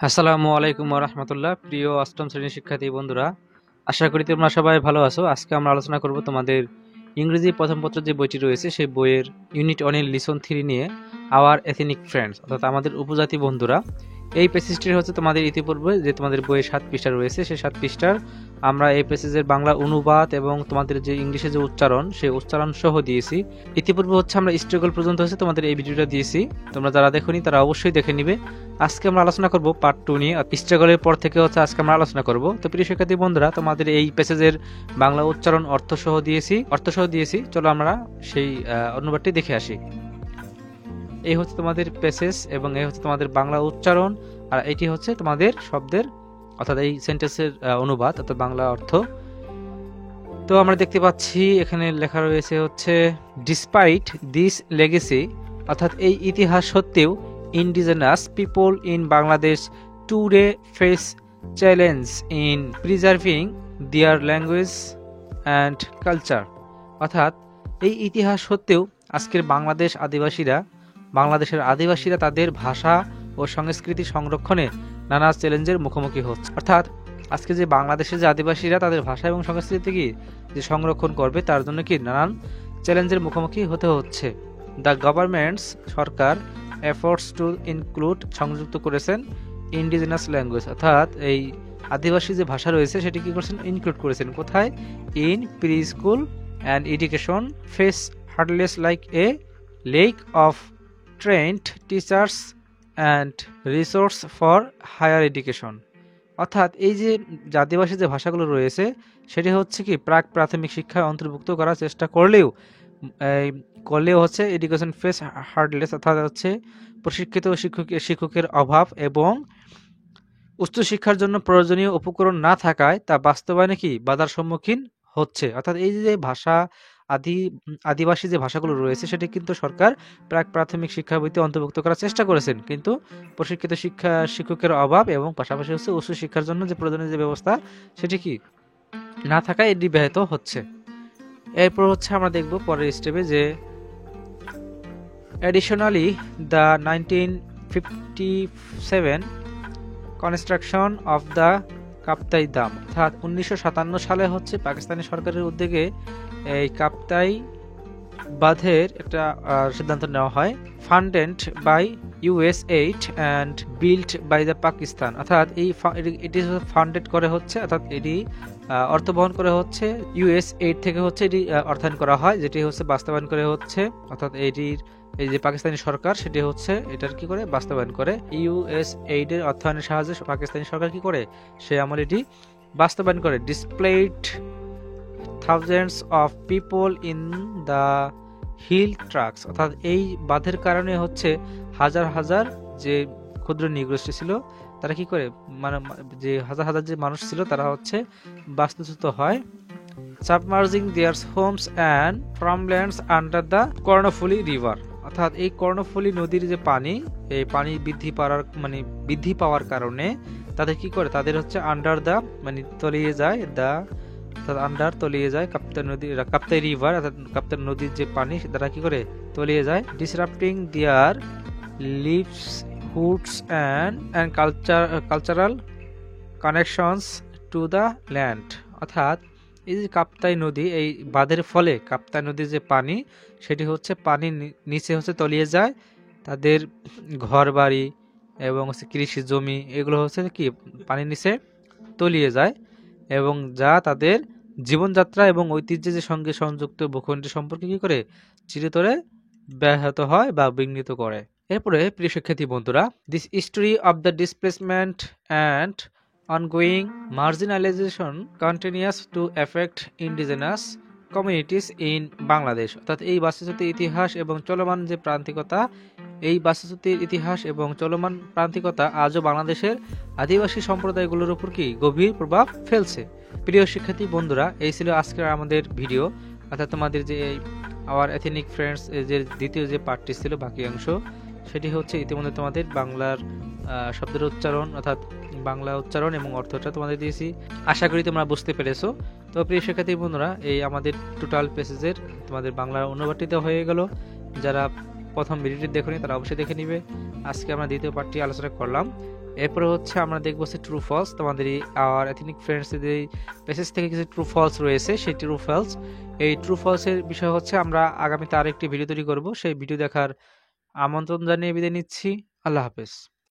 আসসালামু আলাইকুম রাহমাতুল্লাহ। প্রিয় অষ্টম শ্রেণীর শিক্ষার্থী বন্ধুরা, আশা করি তোমরা সবাই ভালো আছো। আজকে আমরা আলোচনা করব তোমাদের ইংরেজি প্রথম পত্র যে বইটি রয়েছে সেই বইয়ের ইউনিট 1 এর লিসন 3 নিয়ে, আওয়ার এথনিক ফ্রেন্ডস, অর্থাৎ আমাদের উপজাতি বন্ধুরা। এই প্যাসেজটি হচ্ছে তোমাদের ইতিপূর্বে যে তোমাদের বইয়ে 7 পৃষ্ঠা রয়েছে, সেই 7 পৃষ্ঠার আমরা এই প্যাসেজের বাংলা অনুবাদ এবং তোমাদের যে ইংলিশে যে উচ্চারণ, সেই উচ্চারণ সহ দিয়েছি। ইতিপূর্বে হচ্ছে আমরা স্ট্রাগল পর্যন্ত হচ্ছে তোমাদের এই ভিডিওটা দিয়েছি। তোমরা যারা দেখোনি তারা অবশ্যই দেখে নিবে। আজকে আমরা আলোচনা করব পার্ট 2 নিয়ে। স্ট্রাগলের পর থেকে হচ্ছে আজকে আমরা আলোচনা করব। তো প্রিয় শিক্ষার্থী বন্ধুরা, তোমাদের এই প্যাসেজের বাংলা উচ্চারণ অর্থ সহ দিয়েছি। চলো আমরা সেই অনুবাদটি দেখে আসি। এই হচ্ছে তোমাদের প্যাসেজ এবং এই হচ্ছে তোমাদের বাংলা উচ্চারণ, আর এটি হচ্ছে তোমাদের শব্দের অর্থাৎ এই সেন্টেন্সের অনুবাদ অর্থাৎ বাংলা অর্থ। তো আমরা দেখতে পাচ্ছি এখানে লেখা রয়েছে হচ্ছে ডিসপাইট দিস লেগেসি, অর্থাৎ এই ইতিহাস সত্ত্বেও indigenous people in Bangladesh today face challenge in preserving their language and culture. অর্থাৎ এই ইতিহাস সত্ত্বেও আজকের বাংলাদেশের আদিবাসীরা তাদের ভাষা ও সংস্কৃতি সংরক্ষণে নানা চ্যালেঞ্জের মুখোমুখি হচ্ছে। অর্থাৎ আজকে যে বাংলাদেশের যে আদিবাসীরা তাদের ভাষা এবং সংস্কৃতি কি যে সংরক্ষণ করবে, তার জন্য কি নানান চ্যালেঞ্জের মুখোমুখি হতে হচ্ছে। দ্য গভর্নমেন্টস সরকার এফোর্টস টু ইনক্লুড সংযুক্ত করেছেন ইন্ডিজিনাস ল্যাঙ্গুয়েজ, অর্থাৎ এই আদিবাসী যে ভাষা রয়েছে সেটি কি করেছেন, ইনক্লুড করেছেন। কোথায়? In preschool and education face hurdles like a lack of trained teachers and resources for higher education. অর্থাৎ এই যে আদিবাসী যে ভাষাগুলো রয়েছে সেটি হচ্ছে কি প্রাক প্রাথমিক শিক্ষায় অন্তর্ভুক্ত করার চেষ্টা করলেও হচ্ছে এডুকেশন ফেস হার্ডলেস, অর্থাৎ হচ্ছে প্রশিক্ষিত শিক্ষকের অভাব এবং উচ্চশিক্ষার জন্য প্রয়োজনীয় উপকরণ না থাকায় তা বাস্তবায়নে কি বাধার সম্মুখীন হচ্ছে। অর্থাৎ এই যে ভাষা আদিবাসী যে ভাষাগুলো রয়েছে সেটি কিন্তু সরকার প্রাক প্রাথমিক শিক্ষা বইতে অন্তর্ভুক্ত করার চেষ্টা করেছেন, কিন্তু প্রশিক্ষিত শিক্ষকের অভাব এবং পাশাপাশি হচ্ছে উচ্চশিক্ষার জন্য যে প্রয়োজনীয় যে ব্যবস্থা সেটি কি না থাকায় এটি ব্যাহত হচ্ছে। এরপর হচ্ছে আমরা দেখব পরের স্টেপে যে additionally the 1957 construction of the Kaptai দাম, অর্থাৎ 1957 সালে হচ্ছে পাকিস্তানি সরকারের উদ্যোগে এই কাপ্তাই বাঁধের একটা সিদ্ধান্ত নেওয়া হয়। Funded by US aid and built by the Pakistan, অর্থাৎ এটি ফান্ডেড করে হচ্ছে, অর্থাৎ এটি অর্থ বহন করে হচ্ছে ইউএস এইড থেকে হচ্ছে এটি অর্থায়ন করা হয়, যেটি হচ্ছে বাস্তবায়ন করে হচ্ছে, অর্থাৎ এটির এই যে পাকিস্তানি সরকার সেটি হচ্ছে এটার কি করে বাস্তবায়ন করে। ইউএস এইডের অর্থায়নের সাহায্যে পাকিস্তানি সরকার কি করে, সে আমলে এটি বাস্তবায়ন করে। Displaced thousands of people in the hill tracts, অর্থাৎ এই বাঁধের কারণে হচ্ছে হাজার হাজার যে ক্ষুদ্র নৃগোষ্ঠী ছিল তারা কি করে, মানে যে হাজার হাজার যে মানুষ ছিল তারা হচ্ছে বাস্তুচ্যুত হয়। সাবমার্জিং দেয়ার Holmes and ফার্মল্যান্ডস under the Karnaphuli river, অর্থাৎ এই কর্ণফুলি নদীর যে পানি, এই পানি বৃদ্ধি পাওয়ার কারণে তাদের কি করে, তাদের হচ্ছে আন্ডার দ্য তলিয়ে যায়, তলিয়ে যায় কাপ্তাই রিভার, অর্থাৎ কাপ্তাই নদীর যে পানি তারা কি করে তলিয়ে যায়। Disrupting their livelihoods and cultural connections to the land, অর্থাৎ এই যে কাপ্তাই নদী, এই বাঁধের ফলে কাপ্তাই নদীর যে পানি সেটি হচ্ছে পানির নিচে হচ্ছে তলিয়ে যায়, তাদের ঘর বাড়ি এবং হচ্ছে কৃষি জমি এগুলো হচ্ছে কি পানির নিচে তলিয়ে যায়, এবং যা তাদের জীবনযাত্রা এবং ঐতিহ্যের যে সঙ্গে সংযুক্ত ভূখণ্ডের সম্পর্কে কি করে চিরতরে ব্যাহত হয় বা বিঘ্নিত করে। এরপরে প্রিয় শিক্ষার্থী বন্ধুরা, this history of the displacement and ongoing marginalization continues to affect indigenous communities in Bangladesh, অর্থাৎ এই বাস্তুচ্যুতির ইতিহাস এবং চলমান যে প্রান্তিকতা, এই বাস্তুচ্যুতির ইতিহাস এবং চলমান প্রান্তিকতা আজও বাংলাদেশের আদিবাসী সম্প্রদায়গুলোর উপর কি গভীর প্রভাব ফেলছে। প্রিয় শিক্ষার্থী বন্ধুরা, এই ছিল আজকের আমাদের ভিডিও, অর্থাৎ তোমাদের যে আওয়ার এথনিক ফ্রেন্ডস যে দ্বিতীয় যে পার্টটি ছিল বাকি অংশ, সেটি হচ্ছে ইতিমধ্যে তোমাদের বাংলার শব্দের উচ্চারণ অর্থাৎ বাংলা উচ্চারণ এবং অর্থটা তোমাদের দিয়েছি। আশা করি তোমরা বুঝতে পেরেছো। তো প্রিয় শিক্ষার্থী বন্ধুরা, এই আমাদের টোটাল প্যাসেজের তোমাদের বাংলার অনুবাদটিতে হয়ে গেল। যারা প্রথম ভিডিওটি দেখোনি তারা অবশ্যই দেখে নিবে। আজকে আমরা দ্বিতীয় পার্টটি আলোচনা করলাম। এরপরে হচ্ছে আমরা দেখবো হচ্ছে ট্রু ফলস। তোমাদের আর এথনিক ফ্রেন্ডস এই পেজেস থেকে কিছু ট্রু ফলস রয়েছে, সেই ট্রু ফলস, এই ট্রু ফলসের বিষয় হচ্ছে আমরা আগামীতে আরেকটি ভিডিও তৈরি করব। সেই ভিডিও দেখার আমন্ত্রণ জানিয়ে বিদায় নিচ্ছি। আল্লাহ হাফেজ।